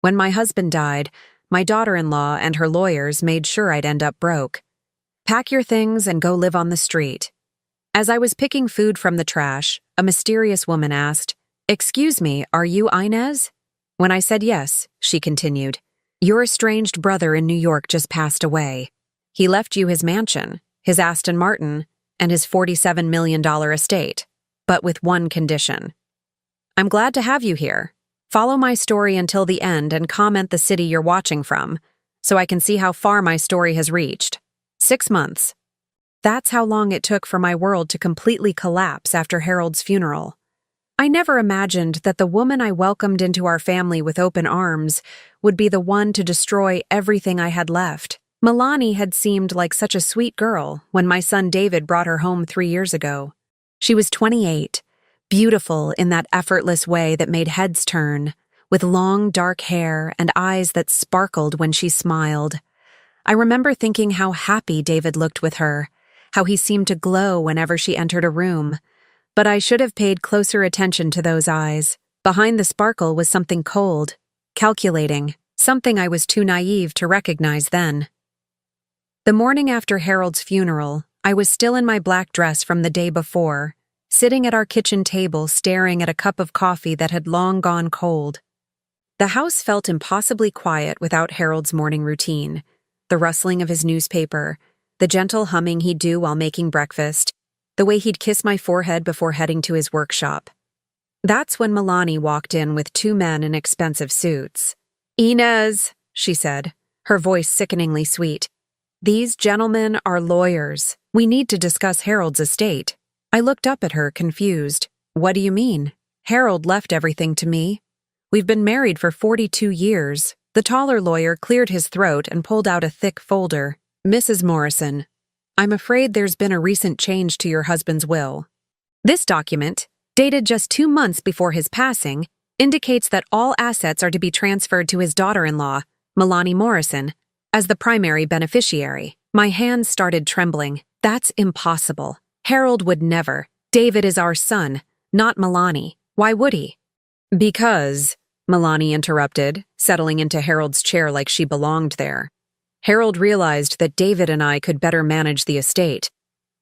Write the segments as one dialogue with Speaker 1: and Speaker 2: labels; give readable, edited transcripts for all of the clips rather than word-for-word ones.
Speaker 1: When my husband died, my daughter-in-law and her lawyers made sure I'd end up broke. Pack your things and go live on the street. As I was picking food from the trash, a mysterious woman asked, "Excuse me, are you Inez?" When I said yes, she continued, "Your estranged brother in New York just passed away. He left you his mansion, his Aston Martin, and his $47 million estate, but with one condition. I'm glad to have you here. Follow my story until the end and comment the city you're watching from, so I can see how far my story has reached. 6 months. That's how long it took for my world to completely collapse after Harold's funeral. I never imagined that the woman I welcomed into our family with open arms would be the one to destroy everything I had left. Milani had seemed like such a sweet girl when my son David brought her home 3 years ago. She was 28, beautiful in that effortless way that made heads turn, with long dark hair and eyes that sparkled when she smiled. I remember thinking how happy David looked with her, how he seemed to glow whenever she entered a room. But I should have paid closer attention to those eyes. Behind the sparkle was something cold, calculating, something I was too naive to recognize then. The morning after Harold's funeral, I was still in my black dress from the day before, sitting at our kitchen table staring at a cup of coffee that had long gone cold. The house felt impossibly quiet without Harold's morning routine, the rustling of his newspaper, the gentle humming he'd do while making breakfast, the way he'd kiss my forehead before heading to his workshop. That's when Milani walked in with 2 men in expensive suits. "Inez," she said, her voice sickeningly sweet. "These gentlemen are lawyers. We need to discuss Harold's estate." I looked up at her, confused. "What do you mean? Harold left everything to me. We've been married for 42 years. The taller lawyer cleared his throat and pulled out a thick folder. "Mrs. Morrison, I'm afraid there's been a recent change to your husband's will. This document, dated just 2 months before his passing, indicates that all assets are to be transferred to his daughter-in-law, Milani Morrison, as the primary beneficiary." My hands started trembling. "That's impossible. Harold would never. David is our son, not Milani. Why would he?" "Because," Milani interrupted, settling into Harold's chair like she belonged there. "Harold realized that David and I could better manage the estate.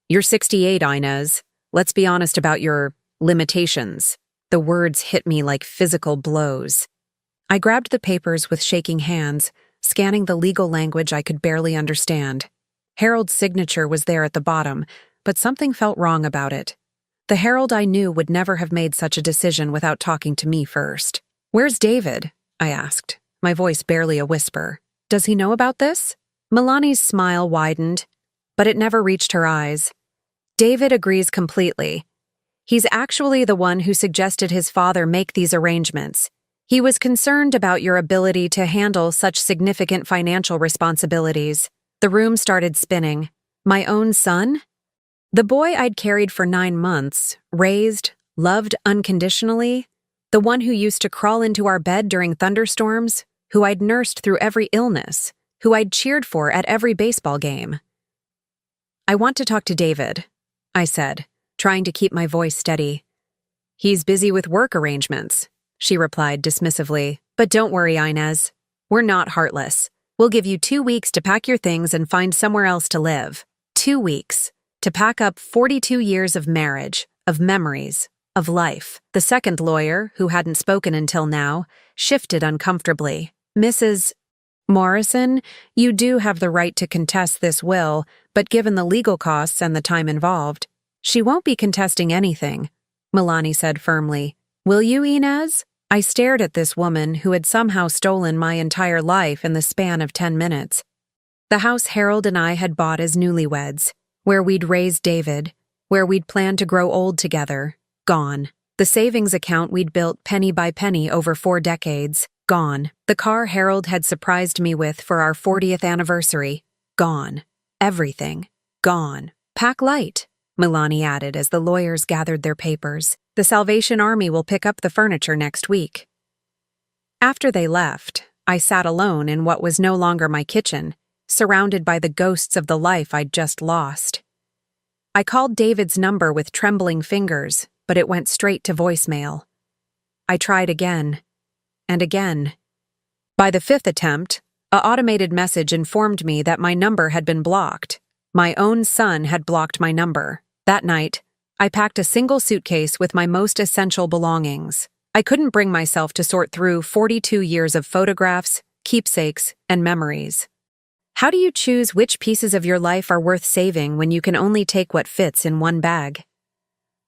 Speaker 1: You're 68, Inez. Let's be honest about your limitations." The words hit me like physical blows. I grabbed the papers with shaking hands, scanning the legal language I could barely understand. Harold's signature was there at the bottom, but something felt wrong about it. The Harold I knew would never have made such a decision without talking to me first. "Where's David?" I asked, my voice barely a whisper. "Does he know about this?" Milani's smile widened, but it never reached her eyes. "David agrees completely. He's actually the one who suggested his father make these arrangements. He was concerned about your ability to handle such significant financial responsibilities." The room started spinning. My own son? The boy I'd carried for 9 months, raised, loved unconditionally, the one who used to crawl into our bed during thunderstorms, who I'd nursed through every illness, who I'd cheered for at every baseball game. "I want to talk to David," I said, trying to keep my voice steady. "He's busy with work arrangements," she replied dismissively. "But don't worry, Inez. We're not heartless. We'll give you 2 weeks to pack your things and find somewhere else to live. 2 weeks. To pack up 42 years of marriage, of memories, of life." The second lawyer, who hadn't spoken until now, shifted uncomfortably. "Mrs. Morrison, you do have the right to contest this will, but given the legal costs and the time involved, she won't be contesting anything," Milani said firmly. "Will you, Inez?" I stared at this woman who had somehow stolen my entire life in the span of 10 minutes. The house Harold and I had bought as newlyweds, where we'd raised David, where we'd planned to grow old together, gone. The savings account we'd built penny by penny over 4 decades, gone. The car Harold had surprised me with for our 40th anniversary, gone. Everything, gone. "Pack light," Milani added as the lawyers gathered their papers. "The Salvation Army will pick up the furniture next week." After they left, I sat alone in what was no longer my kitchen, surrounded by the ghosts of the life I'd just lost. I called David's number with trembling fingers, but it went straight to voicemail. I tried again, and again, By the fifth attempt, a automated message informed me that my number had been blocked. My own son had blocked my number. That night, I packed a single suitcase with my most essential belongings. I couldn't bring myself to sort through 42 years of photographs, keepsakes, and memories. How do you choose which pieces of your life are worth saving when you can only take what fits in one bag?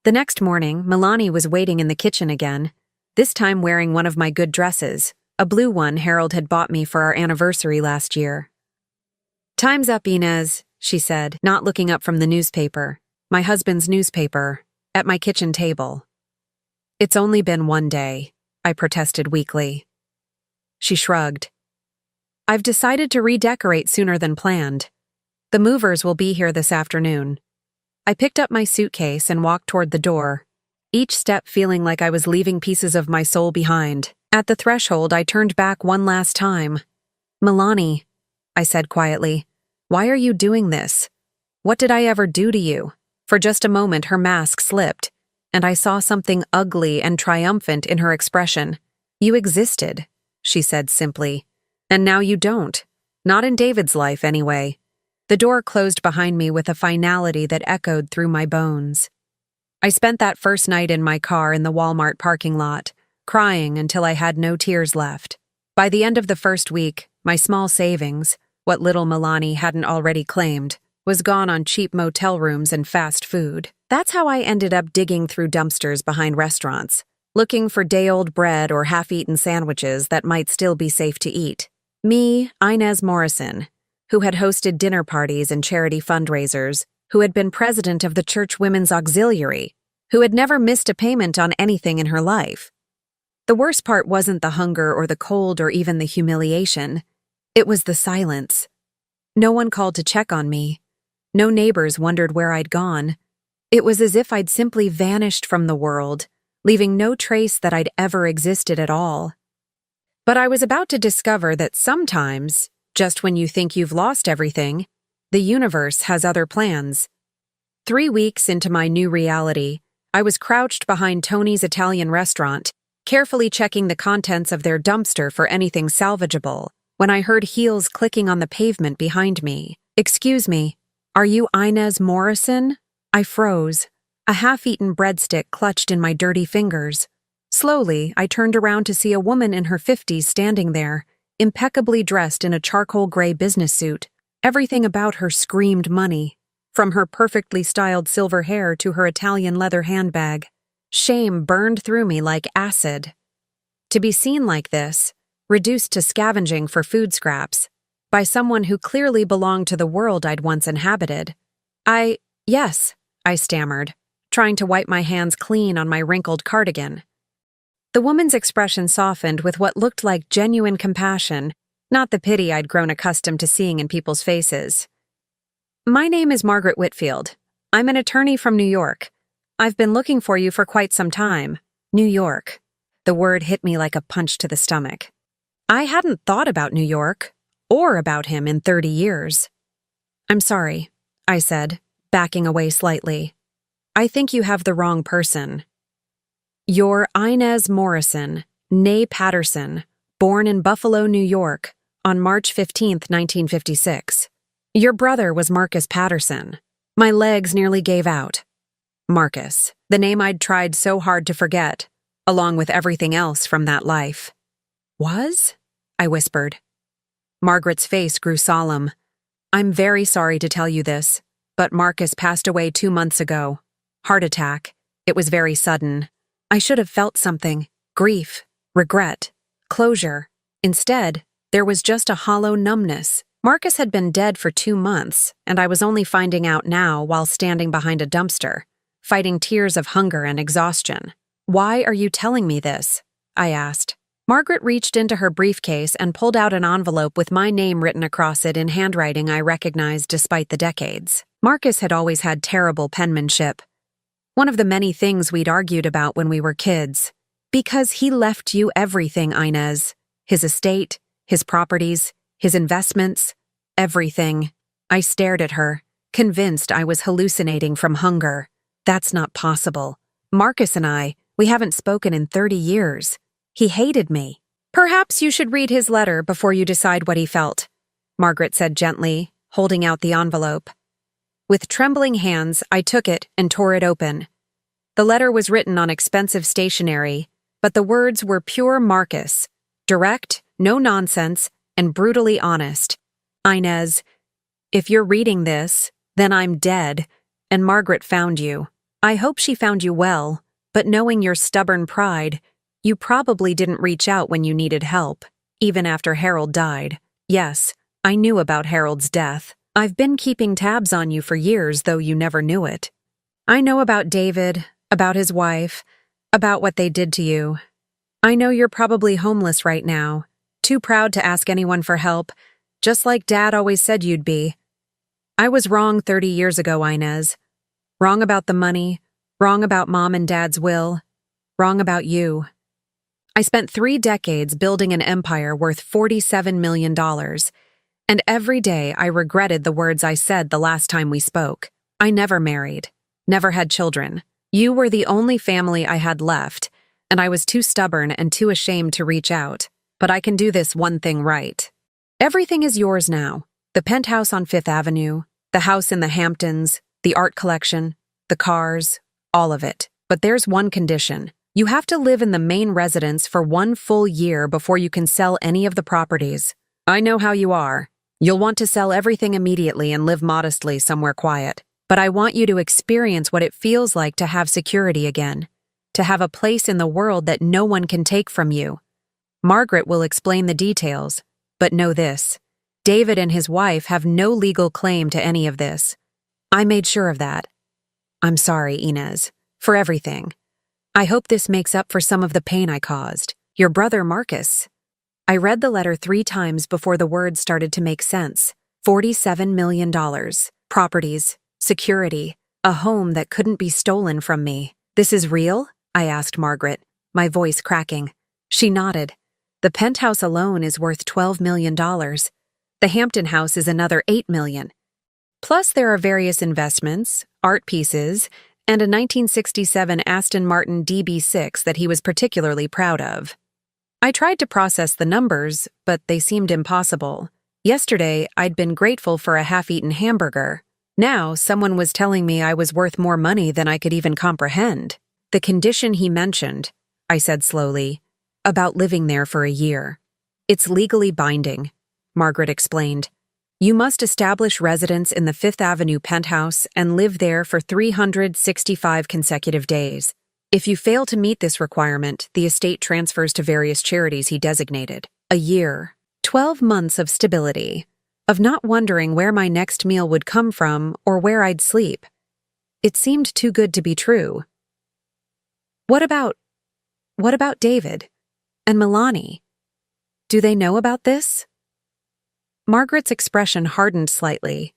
Speaker 1: The next morning, Milani was waiting in the kitchen again, this time wearing one of my good dresses, a blue one Harold had bought me for our anniversary last year. "Time's up, Inez," she said, not looking up from the newspaper, my husband's newspaper, at my kitchen table. "It's only been one day," I protested weakly. She shrugged. "I've decided to redecorate sooner than planned. The movers will be here this afternoon." I picked up my suitcase and walked toward the door, each step feeling like I was leaving pieces of my soul behind. At the threshold, I turned back one last time. "Milani," I said quietly, "why are you doing this? What did I ever do to you?" For just a moment, her mask slipped, and I saw something ugly and triumphant in her expression. "You existed," she said simply, "and now you don't. Not in David's life, anyway." The door closed behind me with a finality that echoed through my bones. I spent that first night in my car in the Walmart parking lot, crying until I had no tears left. By the end of the first week, my small savings, what little Milani hadn't already claimed, was gone on cheap motel rooms and fast food. That's how I ended up digging through dumpsters behind restaurants, looking for day-old bread or half-eaten sandwiches that might still be safe to eat. Me, Inez Morrison, who had hosted dinner parties and charity fundraisers, who had been president of the Church Women's Auxiliary, who had never missed a payment on anything in her life. The worst part wasn't the hunger or the cold or even the humiliation. It was the silence. No one called to check on me. No neighbors wondered where I'd gone. It was as if I'd simply vanished from the world, leaving no trace that I'd ever existed at all. But I was about to discover that sometimes, just when you think you've lost everything, the universe has other plans. 3 weeks into my new reality, I was crouched behind Tony's Italian restaurant, carefully checking the contents of their dumpster for anything salvageable, when I heard heels clicking on the pavement behind me. "Excuse me, are you Inez Morrison?" I froze, a half-eaten breadstick clutched in my dirty fingers. Slowly, I turned around to see a woman in her 50s standing there, impeccably dressed in a charcoal gray business suit. Everything about her screamed money, from her perfectly styled silver hair to her Italian leather handbag. Shame burned through me like acid. To be seen like this, reduced to scavenging for food scraps, by someone who clearly belonged to the world I'd once inhabited. Yes, I stammered, trying to wipe my hands clean on my wrinkled cardigan. The woman's expression softened with what looked like genuine compassion, not the pity I'd grown accustomed to seeing in people's faces. "My name is Margaret Whitfield. I'm an attorney from New York. I've been looking for you for quite some time." New York. The word hit me like a punch to the stomach. I hadn't thought about New York, or about him in 30 years. "I'm sorry," I said, backing away slightly. "I think you have the wrong person. You're Inez Morrison, née Patterson, born in Buffalo, New York, on March 15, 1956. Your brother was Marcus Patterson." My legs nearly gave out. Marcus, the name I'd tried so hard to forget, along with everything else from that life. "Was?" I whispered. Margaret's face grew solemn. "I'm very sorry to tell you this, but Marcus passed away 2 months ago. Heart attack. It was very sudden. I should have felt something. Grief, regret, closure. Instead, there was just a hollow numbness. Marcus had been dead for 2 months, and I was only finding out now while standing behind a dumpster, fighting tears of hunger and exhaustion. "Why are you telling me this?" I asked. Margaret reached into her briefcase and pulled out an envelope with my name written across it in handwriting I recognized despite the decades. Marcus had always had terrible penmanship. One of the many things we'd argued about when we were kids. "Because he left you everything, Inez. His estate, his properties, his investments, everything." I stared at her, convinced I was hallucinating from hunger. "That's not possible. Marcus and we haven't spoken in 30 years. He hated me." Perhaps you should read his letter before you decide what he felt, Margaret said gently, holding out the envelope. With trembling hands, I took it and tore it open. The letter was written on expensive stationery, but the words were pure Marcus, direct, no nonsense, and brutally honest. Inez, if you're reading this, then I'm dead, and Margaret found you. I hope she found you well, but knowing your stubborn pride, you probably didn't reach out when you needed help, even after Harold died. Yes, I knew about Harold's death. I've been keeping tabs on you for years, though you never knew it. I know about David, about his wife, about what they did to you. I know you're probably homeless right now, too proud to ask anyone for help, just like Dad always said you'd be. I was wrong 30 years ago, Inez. Wrong about the money, wrong about Mom and Dad's will, wrong about you. I spent 3 decades building an empire worth $47 million, and every day I regretted the words I said the last time we spoke. I never married, never had children. You were the only family I had left, and I was too stubborn and too ashamed to reach out. But I can do this one thing right. Everything is yours now. The penthouse on Fifth Avenue, the house in the Hamptons, the art collection, the cars, all of it. But there's one condition. You have to live in the main residence for 1 full year before you can sell any of the properties. I know how you are. You'll want to sell everything immediately and live modestly somewhere quiet. But I want you to experience what it feels like to have security again, to have a place in the world that no one can take from you. Margaret will explain the details, but know this. David and his wife have no legal claim to any of this. I made sure of that. I'm sorry, Inez, for everything. I hope this makes up for some of the pain I caused. Your brother, Marcus. I read the letter 3 times before the words started to make sense. $47 million. Properties. Security. A home that couldn't be stolen from me. This is real? I asked Margaret, my voice cracking. She nodded. The penthouse alone is worth $12 million. The Hampton house is another $8 million. Plus there are various investments, art pieces, and a 1967 Aston Martin DB6 that he was particularly proud of. I tried to process the numbers, but they seemed impossible. Yesterday, I'd been grateful for a half-eaten hamburger. Now, someone was telling me I was worth more money than I could even comprehend. The condition he mentioned, I said slowly, about living there for a year. It's legally binding, Margaret explained. You must establish residence in the Fifth Avenue penthouse and live there for 365 consecutive days. If you fail to meet this requirement, the estate transfers to various charities he designated. A year. 12 months of stability. Of not wondering where my next meal would come from or where I'd sleep. It seemed too good to be true. What about David? And Milani? Do they know about this? Margaret's expression hardened slightly.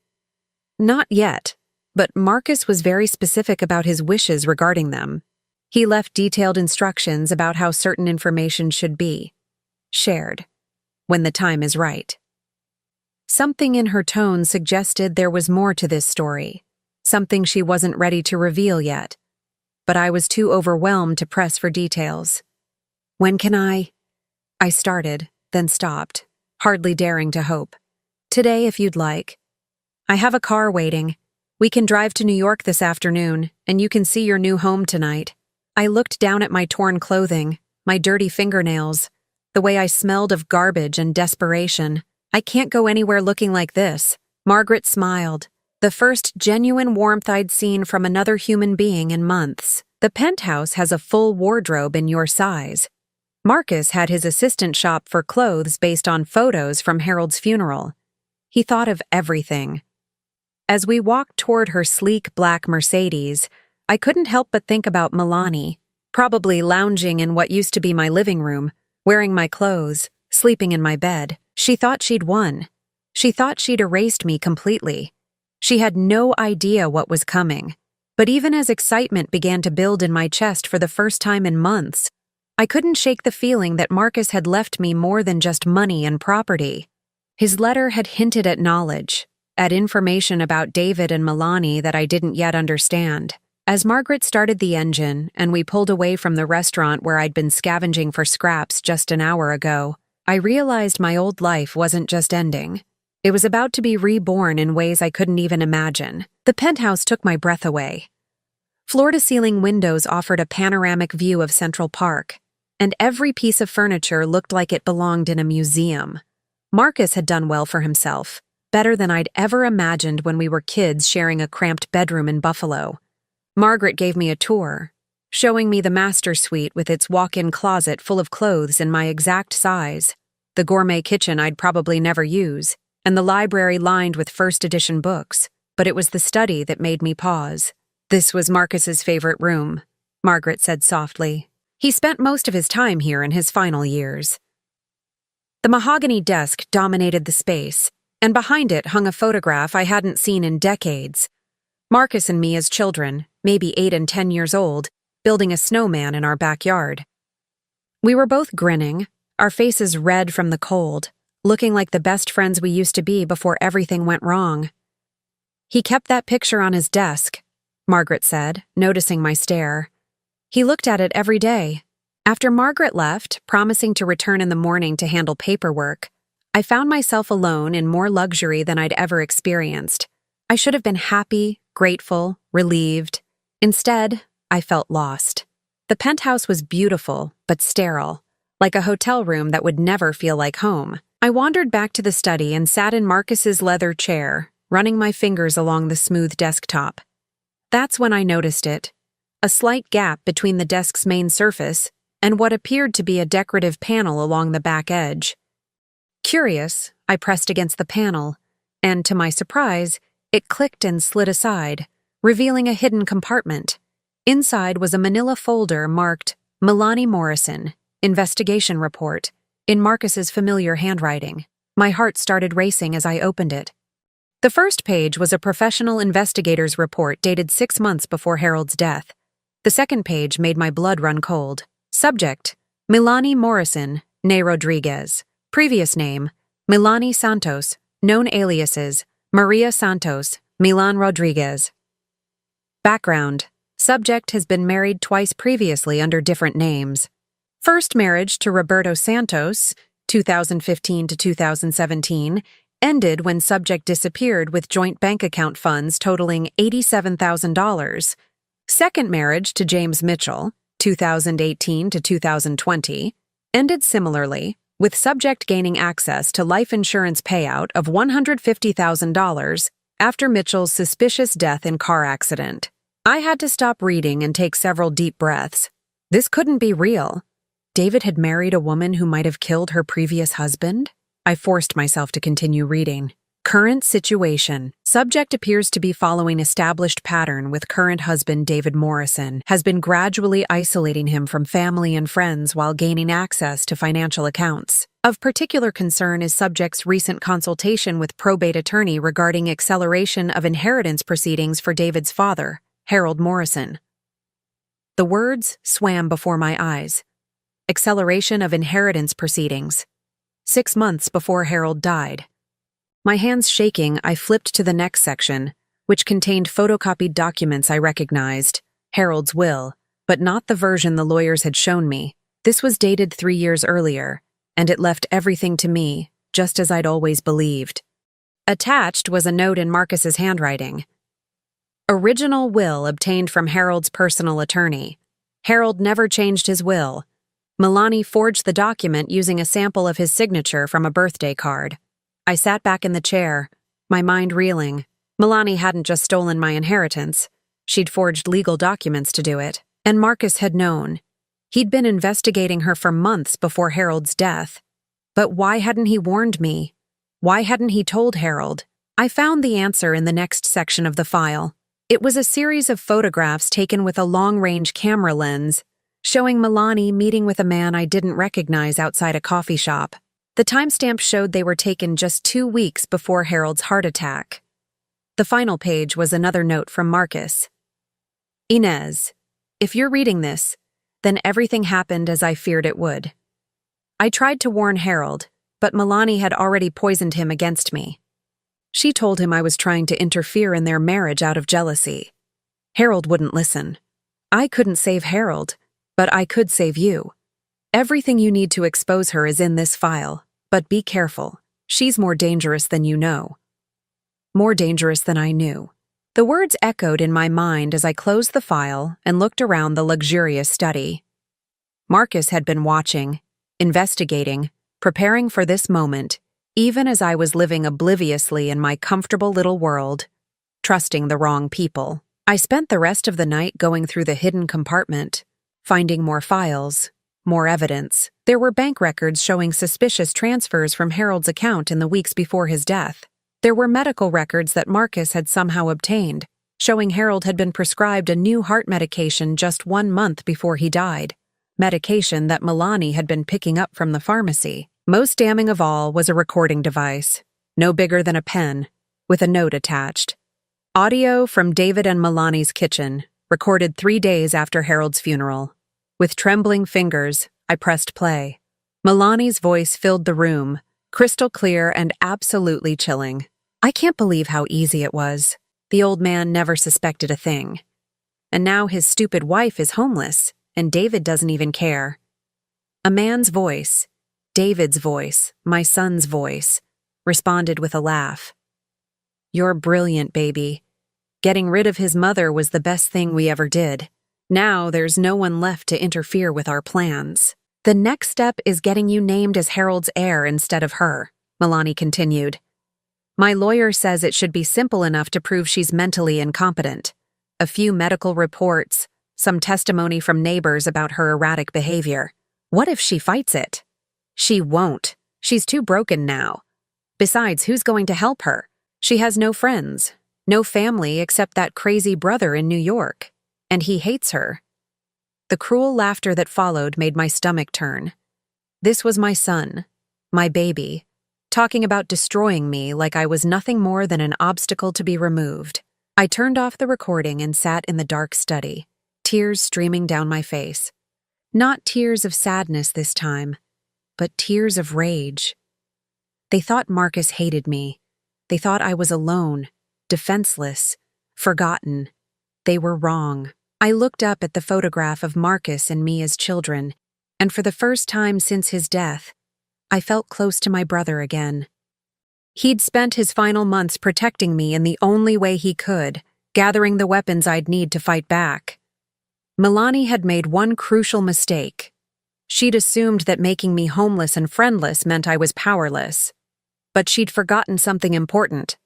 Speaker 1: Not yet, but Marcus was very specific about his wishes regarding them. He left detailed instructions about how certain information should be shared when the time is right. Something in her tone suggested there was more to this story, something she wasn't ready to reveal yet. But I was too overwhelmed to press for details. When can I started, then stopped, hardly daring to hope. Today, if you'd like. I have a car waiting. We can drive to New York this afternoon, and you can see your new home tonight. I looked down at my torn clothing, my dirty fingernails, the way I smelled of garbage and desperation. I can't go anywhere looking like this. Margaret smiled. The first genuine warmth I'd seen from another human being in months. The penthouse has a full wardrobe in your size. Marcus had his assistant shop for clothes based on photos from Harold's funeral. He thought of everything. As we walked toward her sleek black Mercedes, I couldn't help but think about Milani, probably lounging in what used to be my living room, wearing my clothes, sleeping in my bed. She thought she'd won. She thought she'd erased me completely. She had no idea what was coming. But even as excitement began to build in my chest for the first time in months, I couldn't shake the feeling that Marcus had left me more than just money and property. His letter had hinted at knowledge, at information about David and Milani that I didn't yet understand. As Margaret started the engine and we pulled away from the restaurant where I'd been scavenging for scraps just an hour ago, I realized my old life wasn't just ending. It was about to be reborn in ways I couldn't even imagine. The penthouse took my breath away. Floor-to-ceiling windows offered a panoramic view of Central Park, and every piece of furniture looked like it belonged in a museum. Marcus had done well for himself, better than I'd ever imagined when we were kids sharing a cramped bedroom in Buffalo. Margaret gave me a tour, showing me the master suite with its walk-in closet full of clothes in my exact size, the gourmet kitchen I'd probably never use, and the library lined with first-edition books. But it was the study that made me pause. "This was Marcus's favorite room," Margaret said softly. "He spent most of his time here in his final years." The mahogany desk dominated the space, and behind it hung a photograph I hadn't seen in decades. Marcus and me as children, maybe 8 and 10 years old, building a snowman in our backyard. We were both grinning, our faces red from the cold, looking like the best friends we used to be before everything went wrong. "He kept that picture on his desk," Margaret said, noticing my stare. "He looked at it every day." After Margaret left, promising to return in the morning to handle paperwork, I found myself alone in more luxury than I'd ever experienced. I should have been happy, grateful, relieved. Instead, I felt lost. The penthouse was beautiful, but sterile, like a hotel room that would never feel like home. I wandered back to the study and sat in Marcus's leather chair, running my fingers along the smooth desktop. That's when I noticed it. A slight gap between the desk's main surface and what appeared to be a decorative panel along the back edge. Curious, I pressed against the panel, and to my surprise, it clicked and slid aside, revealing a hidden compartment. Inside was a manila folder marked Melanie Morrison, Investigation Report, in Marcus's familiar handwriting. My heart started racing as I opened it. The first page was a professional investigator's report dated 6 months before Harold's death. The second page made my blood run cold. Subject: Melanie Morrison, née Rodriguez. Previous name: Melanie Santos, known aliases: Maria Santos, Milan Rodriguez. Background: Subject has been married twice previously under different names. First marriage to Roberto Santos, 2015 to 2017, ended when Subject disappeared with joint bank account funds totaling $87,000. Second marriage to James Mitchell, 2018 to 2020, ended similarly, with Subject gaining access to life insurance payout of $150,000 after Mitchell's suspicious death in car accident. I had to stop reading and take several deep breaths. This couldn't be real. David had married a woman who might have killed her previous husband? I forced myself to continue reading. Current situation. Subject appears to be following established pattern with current husband David Morrison, has been gradually isolating him from family and friends while gaining access to financial accounts. Of particular concern is Subject's recent consultation with probate attorney regarding acceleration of inheritance proceedings for David's father, Harold Morrison. The words swam before my eyes. Acceleration of inheritance proceedings. 6 months before Harold died. My hands shaking, I flipped to the next section, which contained photocopied documents I recognized, Harold's will, but not the version the lawyers had shown me. This was dated 3 years earlier, and it left everything to me, just as I'd always believed. Attached was a note in Marcus's handwriting. Original will obtained from Harold's personal attorney. Harold never changed his will. Melanie forged the document using a sample of his signature from a birthday card. I sat back in the chair, my mind reeling. Melanie hadn't just stolen my inheritance. She'd forged legal documents to do it. And Marcus had known. He'd been investigating her for months before Harold's death. But why hadn't he warned me? Why hadn't he told Harold? I found the answer in the next section of the file. It was a series of photographs taken with a long-range camera lens, showing Melanie meeting with a man I didn't recognize outside a coffee shop. The timestamp showed they were taken just 2 weeks before Harold's heart attack. The final page was another note from Marcus. Inez, if you're reading this, then everything happened as I feared it would. I tried to warn Harold, but Melanie had already poisoned him against me. She told him I was trying to interfere in their marriage out of jealousy. Harold wouldn't listen. I couldn't save Harold, but I could save you. Everything you need to expose her is in this file, but be careful. She's more dangerous than you know. More dangerous than I knew. The words echoed in my mind as I closed the file and looked around the luxurious study. Marcus had been watching, investigating, preparing for this moment, even as I was living obliviously in my comfortable little world, trusting the wrong people. I spent the rest of the night going through the hidden compartment, finding more files, more evidence. There were bank records showing suspicious transfers from Harold's account in the weeks before his death. There were medical records that Marcus had somehow obtained, showing Harold had been prescribed a new heart medication just 1 month before he died. Medication that Milani had been picking up from the pharmacy. Most damning of all was a recording device, no bigger than a pen, with a note attached. Audio from David and Milani's kitchen, recorded 3 days after Harold's funeral. With trembling fingers, I pressed play. Milani's voice filled the room, crystal clear and absolutely chilling. I can't believe how easy it was. The old man never suspected a thing. And now his stupid wife is homeless, and David doesn't even care. A man's voice, David's voice, my son's voice, responded with a laugh. You're brilliant, baby. Getting rid of his mother was the best thing we ever did. Now there's no one left to interfere with our plans. The next step is getting you named as Harold's heir instead of her, Milani continued. My lawyer says it should be simple enough to prove she's mentally incompetent. A few medical reports, some testimony from neighbors about her erratic behavior. What if she fights it? She won't. She's too broken now. Besides, who's going to help her? She has no friends, no family except that crazy brother in New York. And he hates her. The cruel laughter that followed made my stomach turn. This was my son, my baby, talking about destroying me like I was nothing more than an obstacle to be removed. I turned off the recording and sat in the dark study, tears streaming down my face. Not tears of sadness this time, but tears of rage. They thought Marcus hated me. They thought I was alone, defenseless, forgotten. They were wrong. I looked up at the photograph of Marcus and me as children, and for the first time since his death, I felt close to my brother again. He'd spent his final months protecting me in the only way he could, gathering the weapons I'd need to fight back. Milani had made one crucial mistake. She'd assumed that making me homeless and friendless meant I was powerless. But she'd forgotten something important.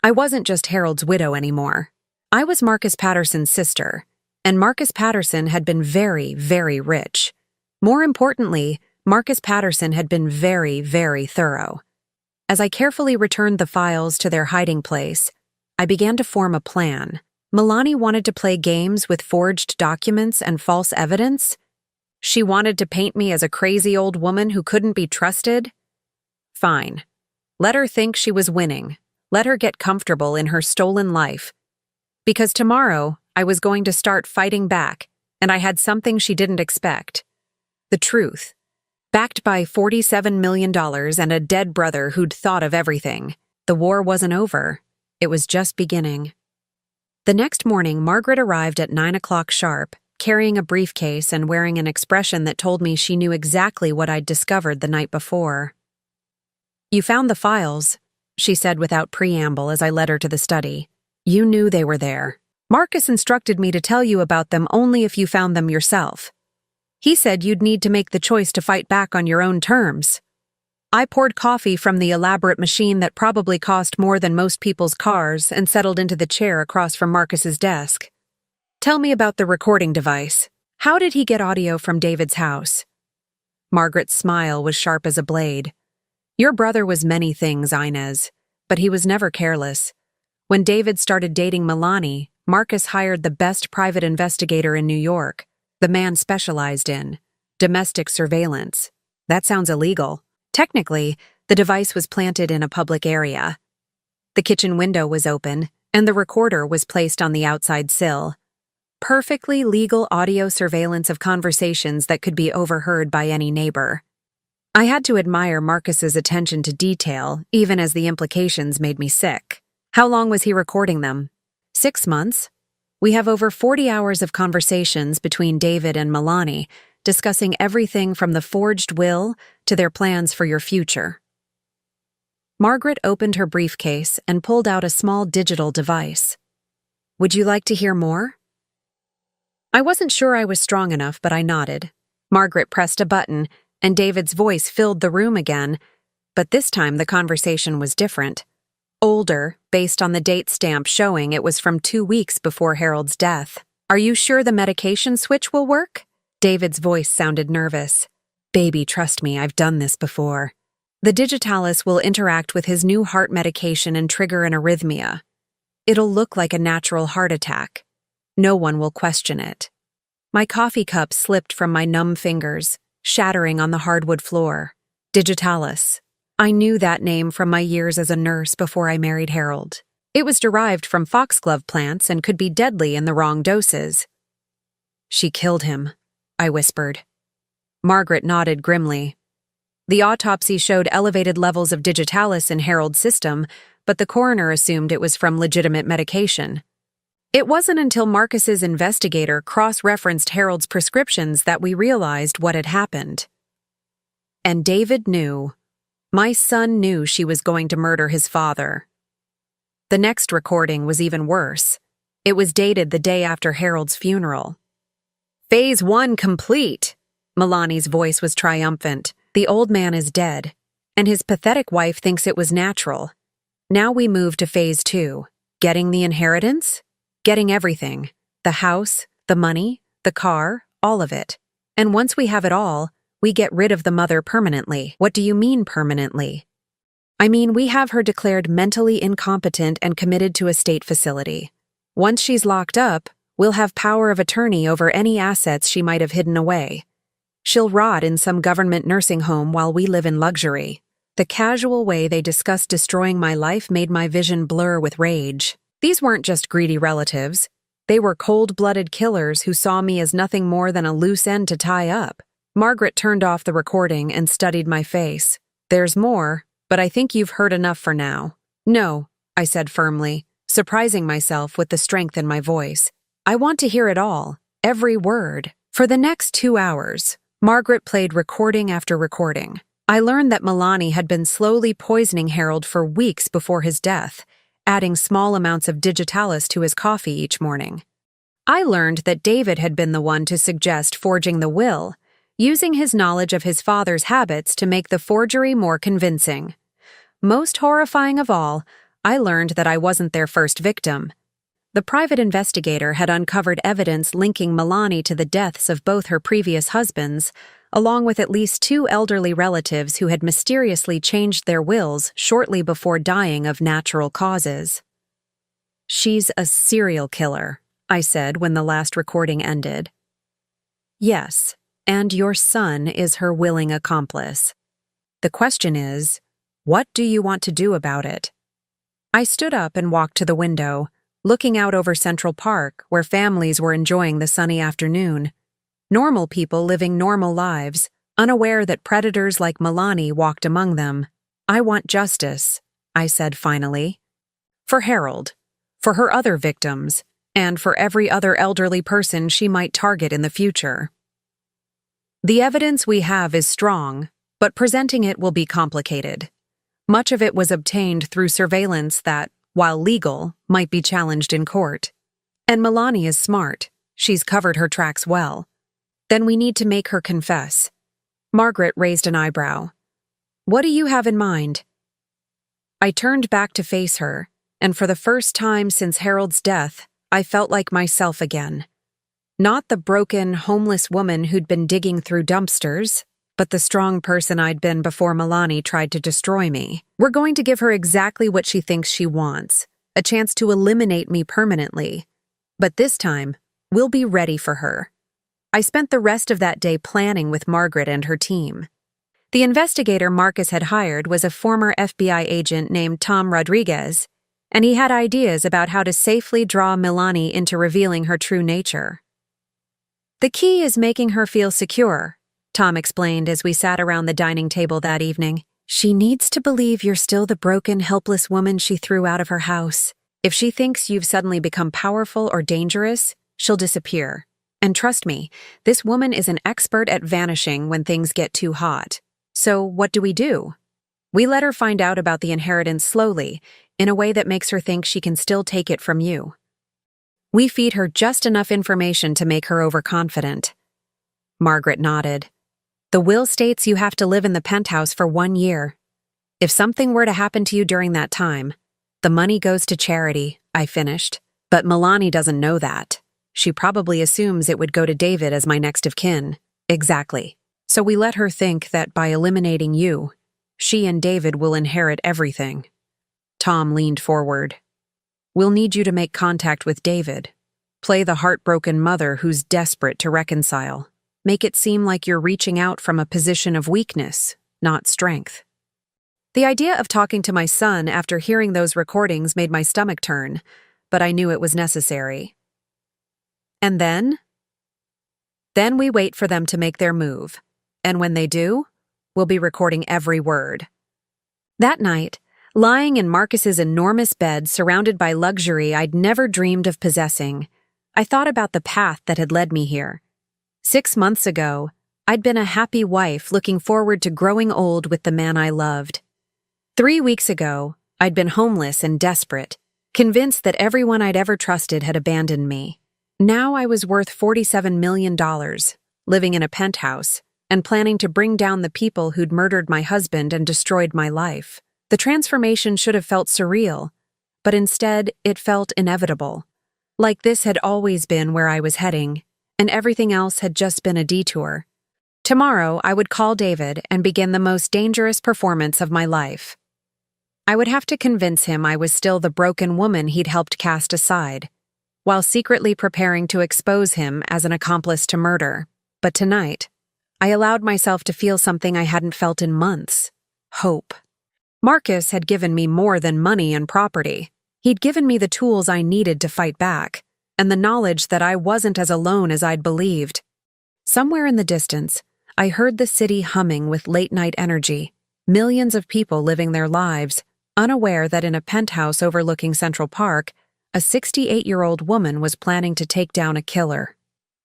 Speaker 1: I wasn't just Harold's widow anymore. I was Marcus Patterson's sister. And Marcus Patterson had been very, very rich. More importantly, Marcus Patterson had been very, very thorough. As I carefully returned the files to their hiding place, I began to form a plan. Milani wanted to play games with forged documents and false evidence. She wanted to paint me as a crazy old woman who couldn't be trusted. Fine. Let her think she was winning. Let her get comfortable in her stolen life. Because tomorrow, I was going to start fighting back, and I had something she didn't expect. The truth. Backed by $47 million and a dead brother who'd thought of everything. The war wasn't over. It was just beginning. The next morning, Margaret arrived at 9 o'clock sharp, carrying a briefcase and wearing an expression that told me she knew exactly what I'd discovered the night before. You found the files, she said without preamble as I led her to the study. You knew they were there. Marcus instructed me to tell you about them only if you found them yourself. He said you'd need to make the choice to fight back on your own terms. I poured coffee from the elaborate machine that probably cost more than most people's cars and settled into the chair across from Marcus's desk. Tell me about the recording device. How did he get audio from David's house? Margaret's smile was sharp as a blade. Your brother was many things, Inez, but he was never careless. When David started dating Milani, Marcus hired the best private investigator in New York. The man specialized in domestic surveillance. That sounds illegal. Technically, the device was planted in a public area. The kitchen window was open, and the recorder was placed on the outside sill. Perfectly legal audio surveillance of conversations that could be overheard by any neighbor. I had to admire Marcus's attention to detail, even as the implications made me sick. How long was he recording them? 6 months? We have over 40 hours of conversations between David and Milani, discussing everything from the forged will to their plans for your future. Margaret opened her briefcase and pulled out a small digital device. Would you like to hear more? I wasn't sure I was strong enough, but I nodded. Margaret pressed a button, and David's voice filled the room again, but this time the conversation was different. Older, based on the date stamp showing it was from 2 weeks before Harold's death. Are you sure the medication switch will work? David's voice sounded nervous. Baby, trust me, I've done this before. The digitalis will interact with his new heart medication and trigger an arrhythmia. It'll look like a natural heart attack. No one will question it. My coffee cup slipped from my numb fingers, shattering on the hardwood floor. Digitalis. I knew that name from my years as a nurse before I married Harold. It was derived from foxglove plants and could be deadly in the wrong doses. She killed him, I whispered. Margaret nodded grimly. The autopsy showed elevated levels of digitalis in Harold's system, but the coroner assumed it was from legitimate medication. It wasn't until Marcus's investigator cross-referenced Harold's prescriptions that we realized what had happened. And David knew. My son knew she was going to murder his father. The next recording was even worse. It was dated the day after Harold's funeral. Phase 1 complete. Milani's voice was triumphant. The old man is dead, and his pathetic wife thinks it was natural. Now we move to Phase 2. Getting the inheritance? Getting everything. The house, the money, the car, all of it. And once we have it all, we get rid of the mother permanently. What do you mean permanently? I mean, we have her declared mentally incompetent and committed to a state facility. Once she's locked up, we'll have power of attorney over any assets she might have hidden away. She'll rot in some government nursing home while we live in luxury. The casual way they discussed destroying my life made my vision blur with rage. These weren't just greedy relatives. They were cold-blooded killers who saw me as nothing more than a loose end to tie up. Margaret turned off the recording and studied my face. There's more, but I think you've heard enough for now. No, I said firmly, surprising myself with the strength in my voice. I want to hear it all, every word. For the next 2 hours, Margaret played recording after recording. I learned that Milani had been slowly poisoning Harold for weeks before his death, adding small amounts of digitalis to his coffee each morning. I learned that David had been the one to suggest forging the will, using his knowledge of his father's habits to make the forgery more convincing. Most horrifying of all, I learned that I wasn't their first victim. The private investigator had uncovered evidence linking Milani to the deaths of both her previous husbands, along with at least 2 elderly relatives who had mysteriously changed their wills shortly before dying of natural causes. She's a serial killer, I said when the last recording ended. Yes, and your son is her willing accomplice. The question is, what do you want to do about it? I stood up and walked to the window, looking out over Central Park, where families were enjoying the sunny afternoon. Normal people living normal lives, unaware that predators like Milani walked among them. I want justice, I said finally. For Harold, for her other victims, and for every other elderly person she might target in the future. The evidence we have is strong, but presenting it will be complicated. Much of it was obtained through surveillance that, while legal, might be challenged in court. And Milani is smart. She's covered her tracks well. Then we need to make her confess. Margaret raised an eyebrow. What do you have in mind? I turned back to face her, and for the first time since Harold's death, I felt like myself again. Not the broken, homeless woman who'd been digging through dumpsters, but the strong person I'd been before Milani tried to destroy me. We're going to give her exactly what she thinks she wants, a chance to eliminate me permanently. But this time, we'll be ready for her. I spent the rest of that day planning with Margaret and her team. The investigator Marcus had hired was a former FBI agent named Tom Rodriguez, and he had ideas about how to safely draw Milani into revealing her true nature. The key is making her feel secure, Tom explained as we sat around the dining table that evening. She needs to believe you're still the broken, helpless woman she threw out of her house. If she thinks you've suddenly become powerful or dangerous, she'll disappear. And trust me, this woman is an expert at vanishing when things get too hot. So what do? We let her find out about the inheritance slowly, in a way that makes her think she can still take it from you. We feed her just enough information to make her overconfident. Margaret nodded. The will states you have to live in the penthouse for 1 year. If something were to happen to you during that time, the money goes to charity, I finished. But Milani doesn't know that. She probably assumes it would go to David as my next of kin. Exactly. So we let her think that by eliminating you, she and David will inherit everything. Tom leaned forward. We'll need you to make contact with David. Play the heartbroken mother who's desperate to reconcile. Make it seem like you're reaching out from a position of weakness, not strength. The idea of talking to my son after hearing those recordings made my stomach turn, but I knew it was necessary. And then? Then we wait for them to make their move. And when they do, we'll be recording every word. That night, lying in Marcus's enormous bed surrounded by luxury I'd never dreamed of possessing, I thought about the path that had led me here. 6 months ago, I'd been a happy wife looking forward to growing old with the man I loved. 3 weeks ago, I'd been homeless and desperate, convinced that everyone I'd ever trusted had abandoned me. Now I was worth $47 million, living in a penthouse, and planning to bring down the people who'd murdered my husband and destroyed my life. The transformation should have felt surreal, but instead it felt inevitable. Like this had always been where I was heading, and everything else had just been a detour. Tomorrow I would call David and begin the most dangerous performance of my life. I would have to convince him I was still the broken woman he'd helped cast aside, while secretly preparing to expose him as an accomplice to murder. But tonight, I allowed myself to feel something I hadn't felt in months: hope. Marcus had given me more than money and property. He'd given me the tools I needed to fight back, and the knowledge that I wasn't as alone as I'd believed. Somewhere in the distance, I heard the city humming with late-night energy, millions of people living their lives, unaware that in a penthouse overlooking Central Park, a 68-year-old woman was planning to take down a killer.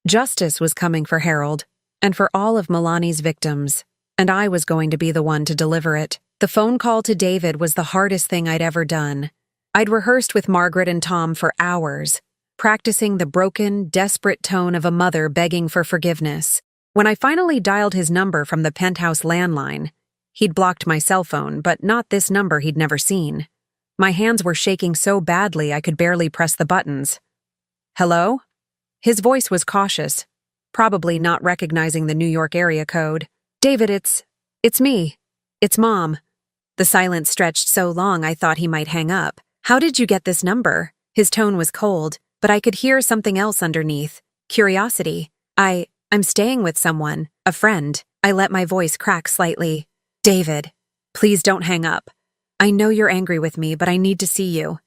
Speaker 1: Justice was coming for Harold, and for all of Milani's victims, and I was going to be the one to deliver it. The phone call to David was the hardest thing I'd ever done. I'd rehearsed with Margaret and Tom for hours, practicing the broken, desperate tone of a mother begging for forgiveness. When I finally dialed his number from the penthouse landline, he'd blocked my cell phone, but not this number he'd never seen. My hands were shaking so badly I could barely press the buttons. Hello? His voice was cautious, probably not recognizing the New York area code. David, it's me. It's Mom. The silence stretched so long I thought he might hang up. How did you get this number? His tone was cold, but I could hear something else underneath. Curiosity. I'm staying with someone, a friend. I let my voice crack slightly. David, please don't hang up. I know you're angry with me, but I need to see you.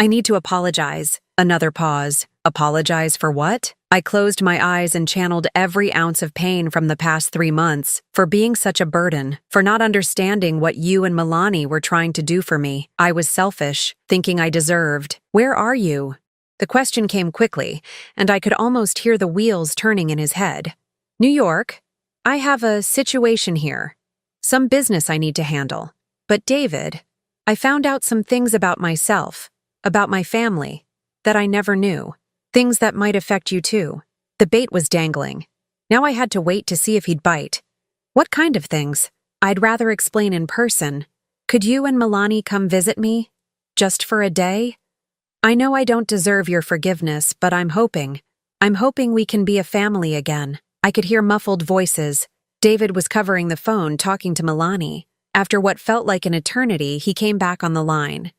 Speaker 1: I need to apologize. Another pause. Apologize for what? I closed my eyes and channeled every ounce of pain from the past 3 months, for being such a burden, for not understanding what you and Milani were trying to do for me. I was selfish, thinking I deserved. Where are you? The question came quickly, and I could almost hear the wheels turning in his head. New York. I have a situation here. Some business I need to handle. But David, I found out some things about myself, about my family, that I never knew. Things that might affect you too. The bait was dangling. Now I had to wait to see if he'd bite. What kind of things? I'd rather explain in person. Could you and Milani come visit me? Just for a day? I know I don't deserve your forgiveness, but I'm hoping we can be a family again. I could hear muffled voices. David was covering the phone talking to Milani. After what felt like an eternity, he came back on the line.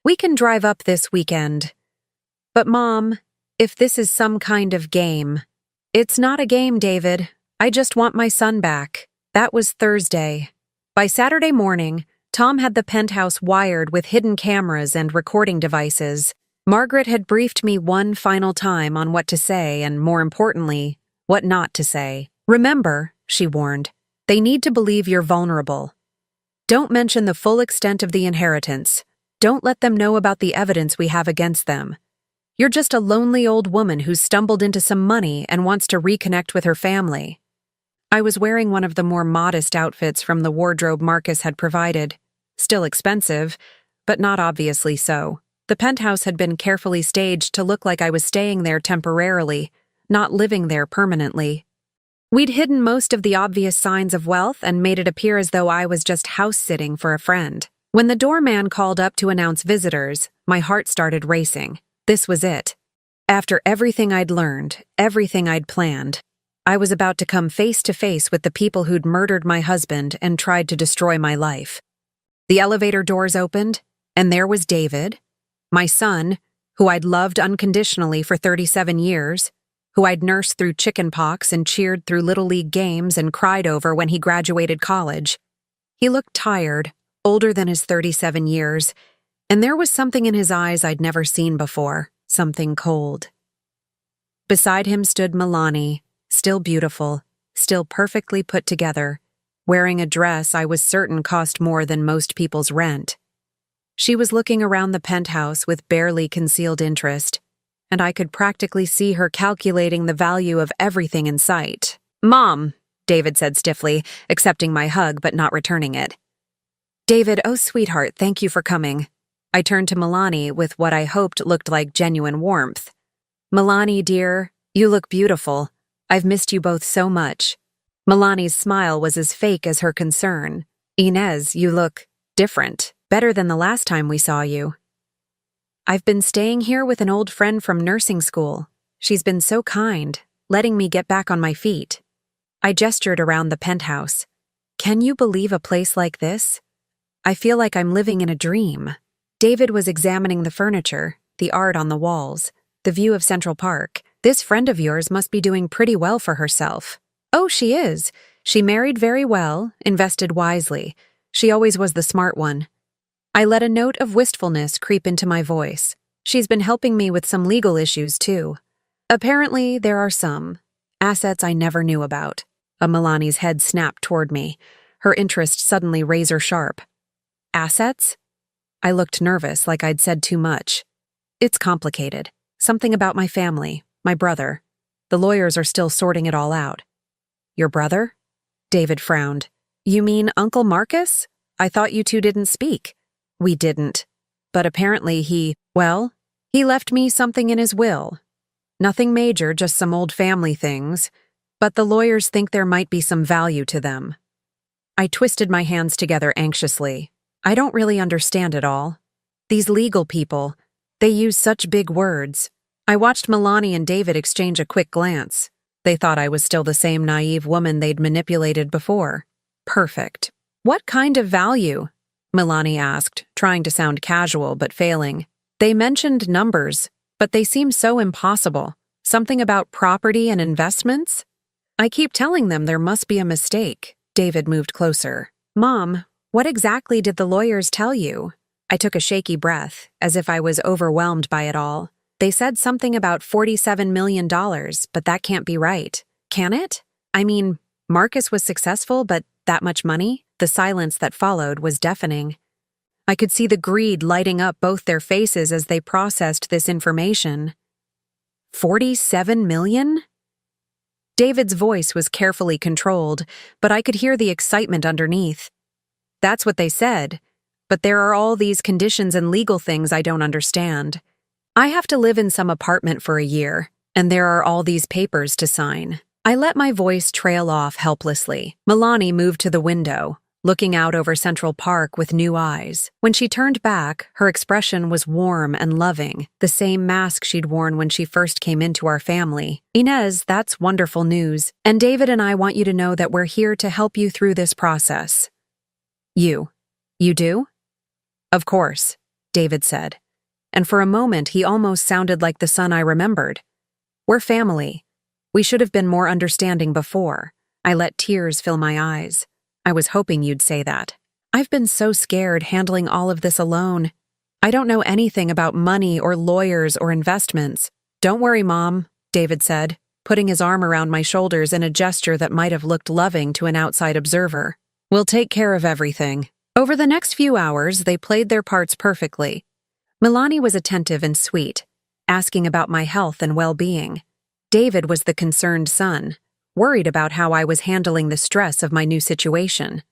Speaker 1: We can drive up this weekend. But Mom, if this is some kind of game. It's not a game, David. I just want my son back. That was Thursday. By Saturday morning, Tom had the penthouse wired with hidden cameras and recording devices. Margaret had briefed me one final time on what to say and, more importantly, what not to say. Remember, she warned, they need to believe you're vulnerable. Don't mention the full extent of the inheritance. Don't let them know about the evidence we have against them. You're just a lonely old woman who's stumbled into some money and wants to reconnect with her family." I was wearing one of the more modest outfits from the wardrobe Marcus had provided. Still expensive, but not obviously so. The penthouse had been carefully staged to look like I was staying there temporarily, not living there permanently. We'd hidden most of the obvious signs of wealth and made it appear as though I was just house-sitting for a friend. When the doorman called up to announce visitors, my heart started racing. This was it. After everything I'd learned, everything I'd planned, I was about to come face to face with the people who'd murdered my husband and tried to destroy my life. The elevator doors opened, and there was David, my son, who I'd loved unconditionally for 37 years, who I'd nursed through chicken pox and cheered through Little League games and cried over when he graduated college. He looked tired, older than his 37 years, and there was something in his eyes I'd never seen before, something cold. Beside him stood Milani, still beautiful, still perfectly put together, wearing a dress I was certain cost more than most people's rent. She was looking around the penthouse with barely concealed interest, and I could practically see her calculating the value of everything in sight. "Mom," David said stiffly, accepting my hug but not returning it. "David, oh sweetheart, thank you for coming." I turned to Milani with what I hoped looked like genuine warmth. "Milani, dear, you look beautiful. I've missed you both so much." Milani's smile was as fake as her concern. "Inez, you look different, better than the last time we saw you." "I've been staying here with an old friend from nursing school. She's been so kind, letting me get back on my feet." I gestured around the penthouse. "Can you believe a place like this? I feel like I'm living in a dream." David was examining the furniture, the art on the walls, the view of Central Park. "This friend of yours must be doing pretty well for herself." "Oh, she is. She married very well, invested wisely. She always was the smart one." I let a note of wistfulness creep into my voice. "She's been helping me with some legal issues, too. Apparently, there are some assets I never knew about." Milani's head snapped toward me, her interest suddenly razor-sharp. "Assets?" I looked nervous, like I'd said too much. "It's complicated. Something about my family, my brother. The lawyers are still sorting it all out." "Your brother?" David frowned. "You mean Uncle Marcus? I thought you two didn't speak." "We didn't. But apparently he left me something in his will. Nothing major, just some old family things. But the lawyers think there might be some value to them." I twisted my hands together anxiously. I don't really understand it all. These legal people, they use such big words. I watched Milani and David exchange a quick glance. They thought I was still the same naive woman they'd manipulated before. "Perfect. What kind of value?" Milani asked, trying to sound casual but failing. "They mentioned numbers, but they seem so impossible. Something about property and investments?" "I keep telling them there must be a mistake." David moved closer. "Mom, what exactly did the lawyers tell you?" I took a shaky breath, as if I was overwhelmed by it all. "They said something about $47 million, but that can't be right. Can it? I mean, Marcus was successful, but that much money?" The silence that followed was deafening. I could see the greed lighting up both their faces as they processed this information. 47 million? David's voice was carefully controlled, but I could hear the excitement underneath. "That's what they said, but there are all these conditions and legal things I don't understand. I have to live in some apartment for a year, and there are all these papers to sign." I let my voice trail off helplessly. Milani moved to the window, looking out over Central Park with new eyes. When she turned back, her expression was warm and loving, the same mask she'd worn when she first came into our family. "Inez, that's wonderful news, and David and I want you to know that we're here to help you through this process." You do?" "Of course," David said, and for a moment he almost sounded like the son I remembered. "We're family. We should have been more understanding before." I let tears fill my eyes. "I was hoping you'd say that. I've been so scared handling all of this alone. I don't know anything about money or lawyers or investments." "Don't worry, Mom," David said, putting his arm around my shoulders in a gesture that might have looked loving to an outside observer. "We'll take care of everything. Over the next few hours, they played their parts perfectly. Milani was attentive and sweet, asking about my health and well-being. David was the concerned son, worried about how I was handling the stress of my new situation.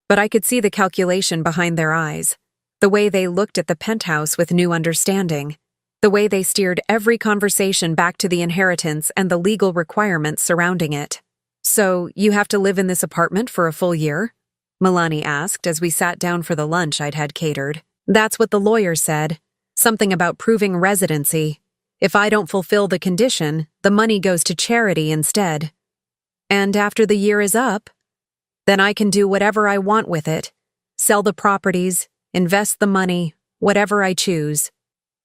Speaker 1: But I could see the calculation behind their eyes, the way they looked at the penthouse with new understanding, the way they steered every conversation back to the inheritance and the legal requirements surrounding it. "So, you have to live in this apartment for a full year?" Milani asked as we sat down for the lunch I'd had catered. "That's what the lawyer said. Something about proving residency. If I don't fulfill the condition, the money goes to charity instead. And after the year is up, then I can do whatever I want with it. Sell the properties, invest the money, whatever I choose."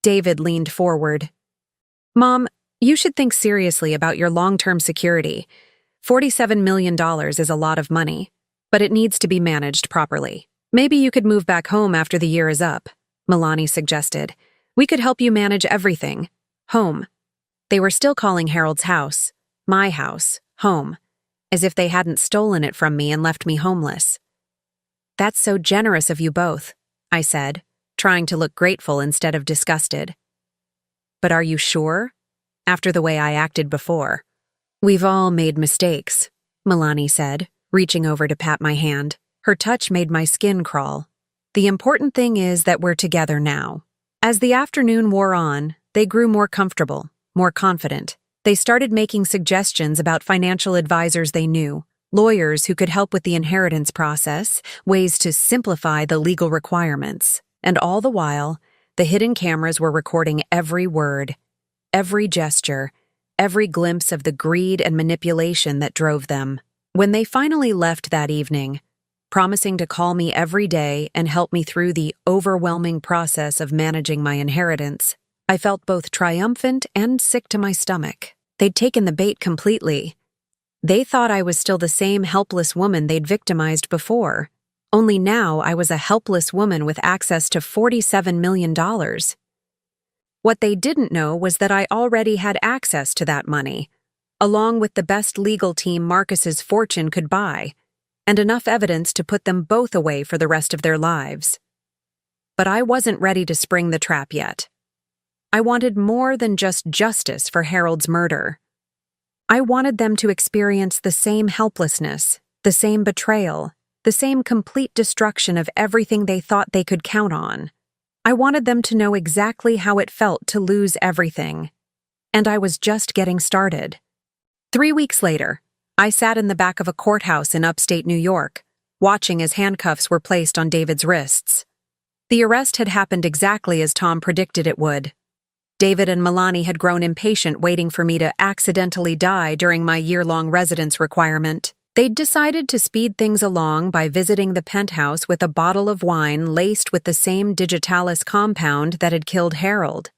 Speaker 1: David leaned forward. "Mom, you should think seriously about your long-term security. $47 million is a lot of money, but it needs to be managed properly. Maybe you could move back home after the year is up," Milani suggested. "We could help you manage everything. Home." They were still calling Harold's house, my house, home, as if they hadn't stolen it from me and left me homeless. "That's so generous of you both," I said, trying to look grateful instead of disgusted. "But are you sure? After the way I acted before." "We've all made mistakes," Milani said, reaching over to pat my hand. Her touch made my skin crawl. "The important thing is that we're together now." As the afternoon wore on, they grew more comfortable, more confident. They started making suggestions about financial advisors they knew, lawyers who could help with the inheritance process, ways to simplify the legal requirements. And all the while, the hidden cameras were recording every word, every gesture, every glimpse of the greed and manipulation that drove them. When they finally left that evening, promising to call me every day and help me through the overwhelming process of managing my inheritance, I felt both triumphant and sick to my stomach. They'd taken the bait completely. They thought I was still the same helpless woman they'd victimized before, only now I was a helpless woman with access to $47 million. What they didn't know was that I already had access to that money, along with the best legal team Marcus's fortune could buy, and enough evidence to put them both away for the rest of their lives. But I wasn't ready to spring the trap yet. I wanted more than just justice for Harold's murder. I wanted them to experience the same helplessness, the same betrayal, the same complete destruction of everything they thought they could count on. I wanted them to know exactly how it felt to lose everything. And I was just getting started. 3 weeks later, I sat in the back of a courthouse in upstate New York, watching as handcuffs were placed on David's wrists. The arrest had happened exactly as Tom predicted it would. David and Milani had grown impatient waiting for me to accidentally die during my year-long residence requirement. They'd decided to speed things along by visiting the penthouse with a bottle of wine laced with the same digitalis compound that had killed Harold.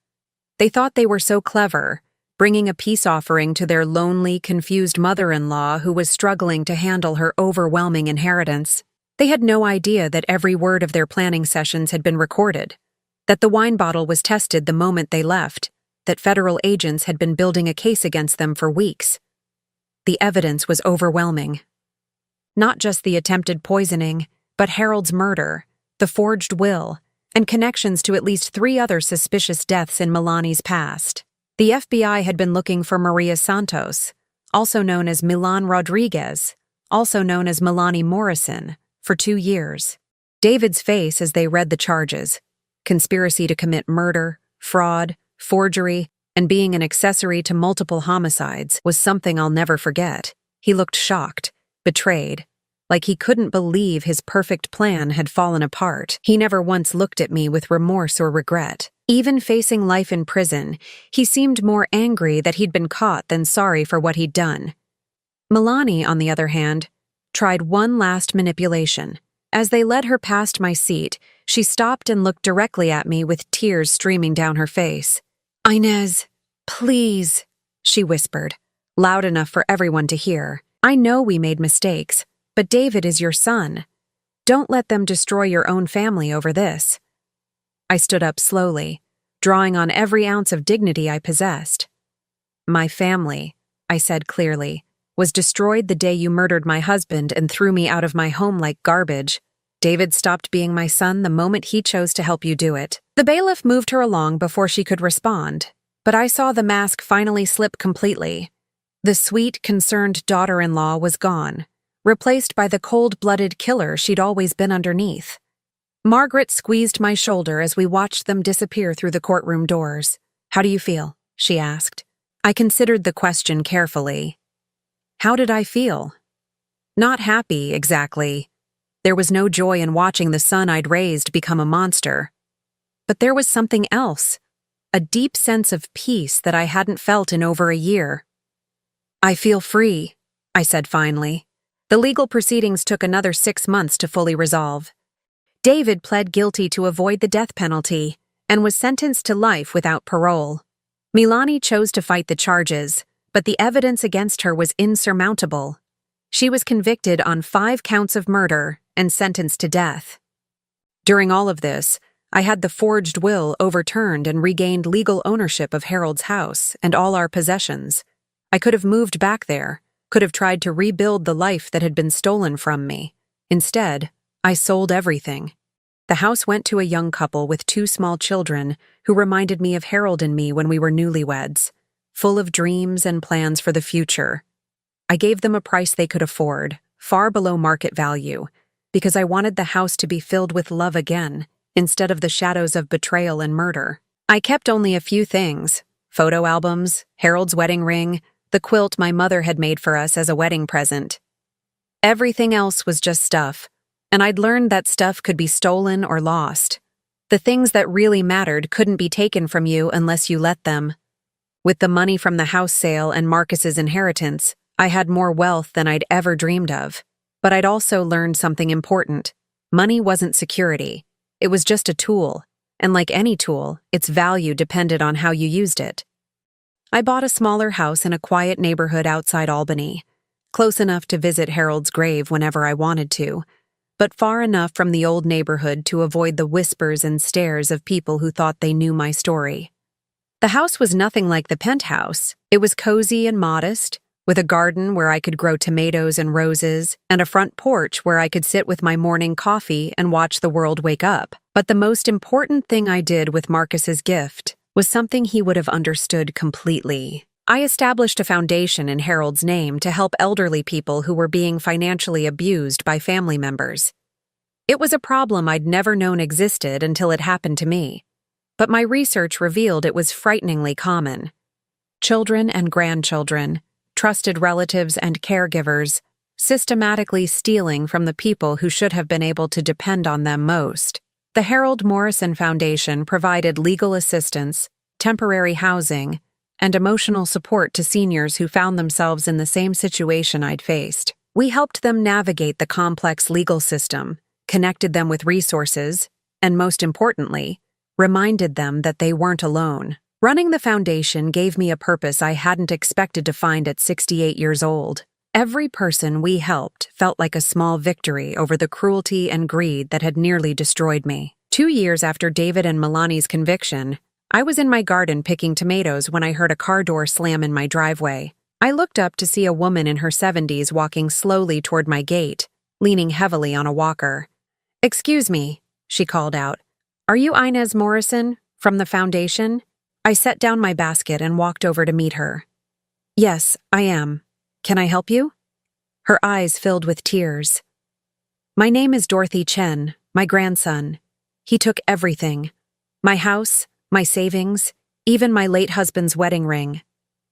Speaker 1: They thought they were so clever, bringing a peace offering to their lonely, confused mother-in-law who was struggling to handle her overwhelming inheritance. They had no idea that every word of their planning sessions had been recorded, that the wine bottle was tested the moment they left, that federal agents had been building a case against them for weeks. The evidence was overwhelming. Not just the attempted poisoning, but Harold's murder, the forged will, and connections to at least 3 other suspicious deaths in Milani's past. The FBI had been looking for Maria Santos, also known as Milan Rodriguez, also known as Milani Morrison, for 2 years. David's face as they read the charges, conspiracy to commit murder, fraud, forgery, and being an accessory to multiple homicides, was something I'll never forget. He looked shocked, betrayed, like he couldn't believe his perfect plan had fallen apart. He never once looked at me with remorse or regret. Even facing life in prison, he seemed more angry that he'd been caught than sorry for what he'd done. Milani, on the other hand, tried one last manipulation. As they led her past my seat, she stopped and looked directly at me with tears streaming down her face. "Inez, please," she whispered, loud enough for everyone to hear. "I know we made mistakes, but David is your son. Don't let them destroy your own family over this." I stood up slowly, drawing on every ounce of dignity I possessed. "My family," I said clearly, "was destroyed the day you murdered my husband and threw me out of my home like garbage." David stopped being my son the moment he chose to help you do it. The bailiff moved her along before she could respond, but I saw the mask finally slip completely. The sweet, concerned daughter-in-law was gone, replaced by the cold-blooded killer she'd always been underneath. Margaret squeezed my shoulder as we watched them disappear through the courtroom doors. "How do you feel?" she asked. I considered the question carefully. How did I feel? Not happy, exactly. There was no joy in watching the son I'd raised become a monster. But there was something else, a deep sense of peace that I hadn't felt in over a year. "I feel free," I said finally. The legal proceedings took another 6 months to fully resolve. David pled guilty to avoid the death penalty and was sentenced to life without parole. Milani chose to fight the charges, but the evidence against her was insurmountable. She was convicted on 5 counts of murder and sentenced to death. During all of this, I had the forged will overturned and regained legal ownership of Harold's house and all our possessions. I could have moved back there, could have tried to rebuild the life that had been stolen from me. Instead, I sold everything. The house went to a young couple with 2 small children who reminded me of Harold and me when we were newlyweds, full of dreams and plans for the future. I gave them a price they could afford, far below market value, because I wanted the house to be filled with love again, instead of the shadows of betrayal and murder. I kept only a few things: photo albums, Harold's wedding ring, the quilt my mother had made for us as a wedding present. Everything else was just stuff, and I'd learned that stuff could be stolen or lost. The things that really mattered couldn't be taken from you unless you let them. With the money from the house sale and Marcus's inheritance, I had more wealth than I'd ever dreamed of. But I'd also learned something important. Money wasn't security. It was just a tool, and like any tool, its value depended on how you used it. I bought a smaller house in a quiet neighborhood outside Albany, close enough to visit Harold's grave whenever I wanted to, but far enough from the old neighborhood to avoid the whispers and stares of people who thought they knew my story. The house was nothing like the penthouse. It was cozy and modest, with a garden where I could grow tomatoes and roses, and a front porch where I could sit with my morning coffee and watch the world wake up. But the most important thing I did with Marcus's gift was something he would have understood completely. I established a foundation in Harold's name to help elderly people who were being financially abused by family members. It was a problem I'd never known existed until it happened to me, but my research revealed it was frighteningly common. Children and grandchildren, trusted relatives and caregivers, systematically stealing from the people who should have been able to depend on them most. The Harold Morrison Foundation provided legal assistance, temporary housing, and emotional support to seniors who found themselves in the same situation I'd faced. We helped them navigate the complex legal system, connected them with resources, and most importantly, reminded them that they weren't alone. Running the foundation gave me a purpose I hadn't expected to find at 68 years old. Every person we helped felt like a small victory over the cruelty and greed that had nearly destroyed me. 2 years after David and Milani's conviction, I was in my garden picking tomatoes when I heard a car door slam in my driveway. I looked up to see a woman in her 70s walking slowly toward my gate, leaning heavily on a walker. "Excuse me," she called out. "Are you Inez Morrison, from the foundation?" I set down my basket and walked over to meet her. "Yes, I am. Can I help you?" Her eyes filled with tears. "My name is Dorothy Chen, my grandson. He took everything. My house, my savings, even my late husband's wedding ring.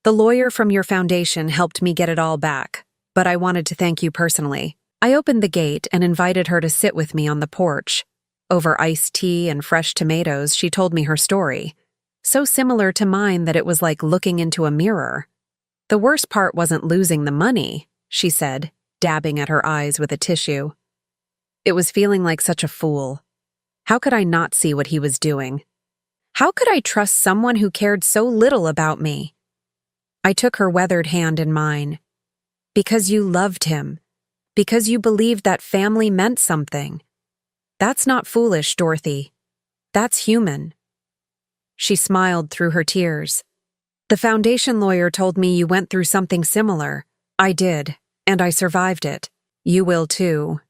Speaker 1: The lawyer from your foundation helped me get it all back, but I wanted to thank you personally." I opened the gate and invited her to sit with me on the porch. Over iced tea and fresh tomatoes, she told me her story, so similar to mine that it was like looking into a mirror. "The worst part wasn't losing the money," she said, dabbing at her eyes with a tissue. "It was feeling like such a fool. How could I not see what he was doing? How could I trust someone who cared so little about me?" I took her weathered hand in mine. "Because you loved him. Because you believed that family meant something. That's not foolish, Dorothy. That's human." She smiled through her tears. "The foundation lawyer told me you went through something similar. I did, and I survived it. You will too."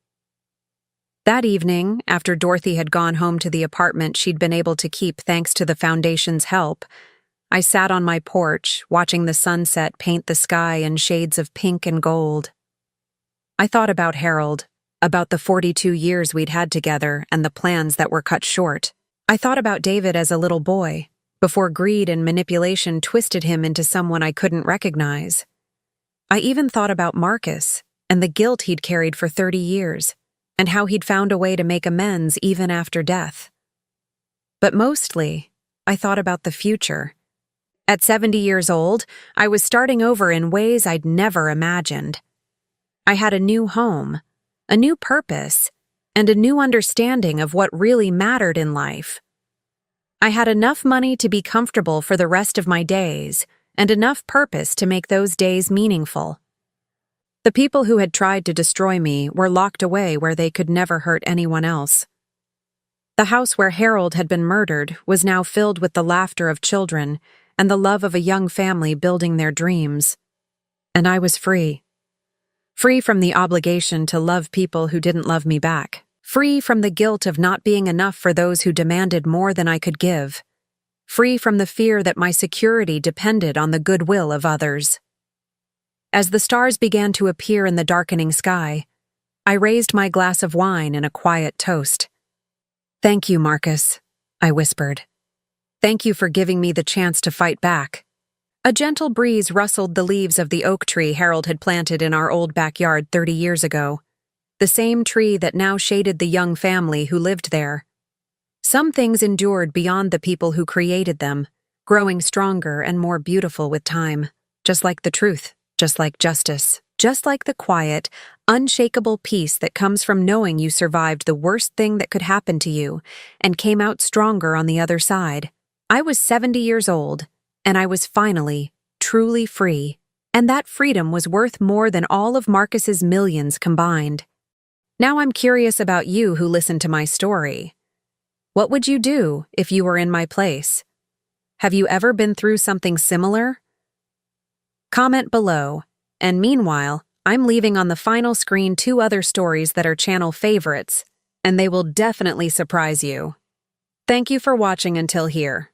Speaker 1: That evening, after Dorothy had gone home to the apartment she'd been able to keep thanks to the Foundation's help, I sat on my porch, watching the sunset paint the sky in shades of pink and gold. I thought about Harold, about the 42 years we'd had together and the plans that were cut short. I thought about David as a little boy, before greed and manipulation twisted him into someone I couldn't recognize. I even thought about Marcus and the guilt he'd carried for 30 years, and how he'd found a way to make amends even after death. But mostly, I thought about the future. At 70 years old, I was starting over in ways I'd never imagined. I had a new home, a new purpose, and a new understanding of what really mattered in life. I had enough money to be comfortable for the rest of my days, and enough purpose to make those days meaningful. The people who had tried to destroy me were locked away where they could never hurt anyone else. The house where Harold had been murdered was now filled with the laughter of children and the love of a young family building their dreams. And I was free. Free from the obligation to love people who didn't love me back. Free from the guilt of not being enough for those who demanded more than I could give. Free from the fear that my security depended on the goodwill of others. As the stars began to appear in the darkening sky, I raised my glass of wine in a quiet toast. "Thank you, Marcus," I whispered. "Thank you for giving me the chance to fight back." A gentle breeze rustled the leaves of the oak tree Harold had planted in our old backyard 30 years ago, the same tree that now shaded the young family who lived there. Some things endured beyond the people who created them, growing stronger and more beautiful with time, just like the truth, just like justice, just like the quiet, unshakable peace that comes from knowing you survived the worst thing that could happen to you and came out stronger on the other side. I was 70 years old, and I was finally, truly free, and that freedom was worth more than all of Marcus's millions combined. Now I'm curious about you who listened to my story. What would you do if you were in my place? Have you ever been through something similar? Comment below, and meanwhile, I'm leaving on the final screen 2 other stories that are channel favorites, and they will definitely surprise you. Thank you for watching until here.